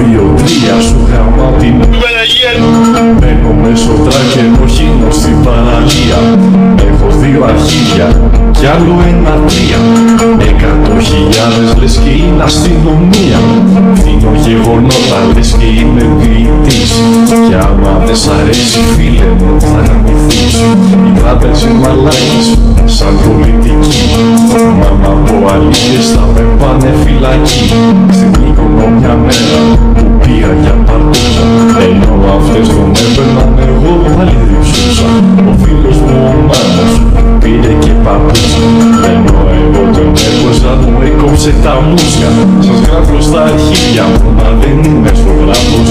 2-3 σου γαμάω την μένω μέσω τράκεν οχήνω στην παραλία. Έχω 2 αρχίδια κι άλλο 1-3. 100.000 λες και είναι αστυνομία. Δίνω γεγονότα λες και είμαι ποιητής. Κι άμα δεν σ' αρέσει φίλε μου θα γαμηθείς. Οι τράπεζες είναι μαλάκες σαν πολιτικοί. Μάμα από αλήθειες θα με πάνε φυλακή. Στην Μύκονο μια μέρα που πήγα για παρτούζα. Ενώ αυτές τον έπαιρναν εγώ πάλι διψούσα. Ο φίλος μου ο Μάνος πήρε και παπούτσα. Ενώ εγώ τον έκοζα μου έκοψε τα μουσια. Σας γράφω στα αρχίδια μου μα δεν είμαι ζωγράφος.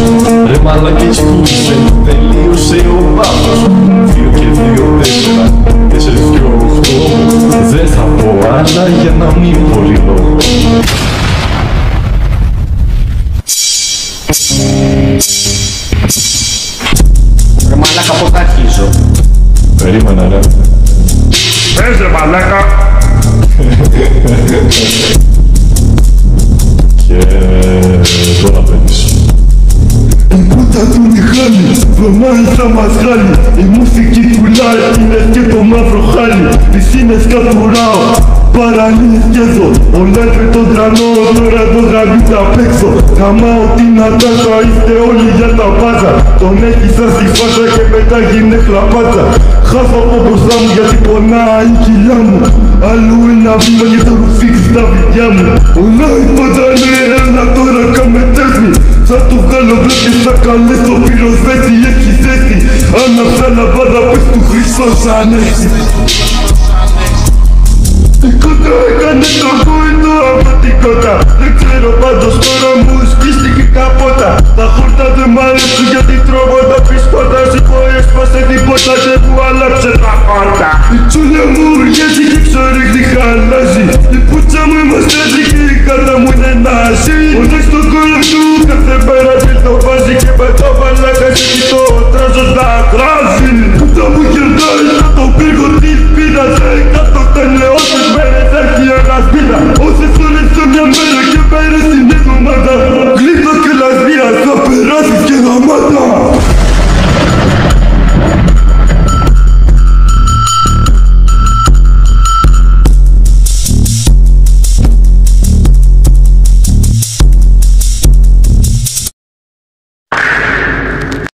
Ρε μαλακές που είστε τελείωσε ο βάθος. 2 και 2 4, 4 και 8. Δεν θα πω άλλα για να μην πολυλόγω. Ρε μαλάκα πότε αρχίζω. Περίμενα ρε. Πες ρε μαλάκα. Και τώρα παίρνεις. Η πούτα του Μιχάλη, βρωμάει θα μας χάλει. Η μουσική πουλάει, είναι και το μαύρο χάλι. Πισίνες κατουράω, παραλίες καίζω. Ο λέτρε τον τρανό, τώρα το γραμμή θα παίξω. Γαμάω την Αντάσα, είστε όλοι για τα μπάζα. Τον έχει σαν στη φάσα και μετά γίνε χλαπάτσα. Χάσω από μπροστά μου γιατί πονάει η κοιλιά μου. Αλλού ένα βήμα για το ρουφίξει τα βιδιά μου. Όλα η πάντα λέει έλα τώρα κάμε τέχνη. Θα το βγάλω βλέπεις θα καλέσω πυροσβέστη έχει ζέστη. Άναψα λαμπάδα πες του Χριστός ανέχει. Η κότα έκανε το γόητο από την κότα. Δεν ξέρω πάντως τώρα μου σκίστηκε η καπότα. Τα χόρτα δεν μ' αρέσουν γιατί τρώγω τα πισκότα. Σηκώ έσπασε την πότα και μου άλλαξε τα χόρτα. Η τσούλια μου ουργέζει και ξορίχνει χαλάζει. Η πουτσα μου είμαστε δική, η κάτα μου είναι ναζί. Ο δες στον κόλλο του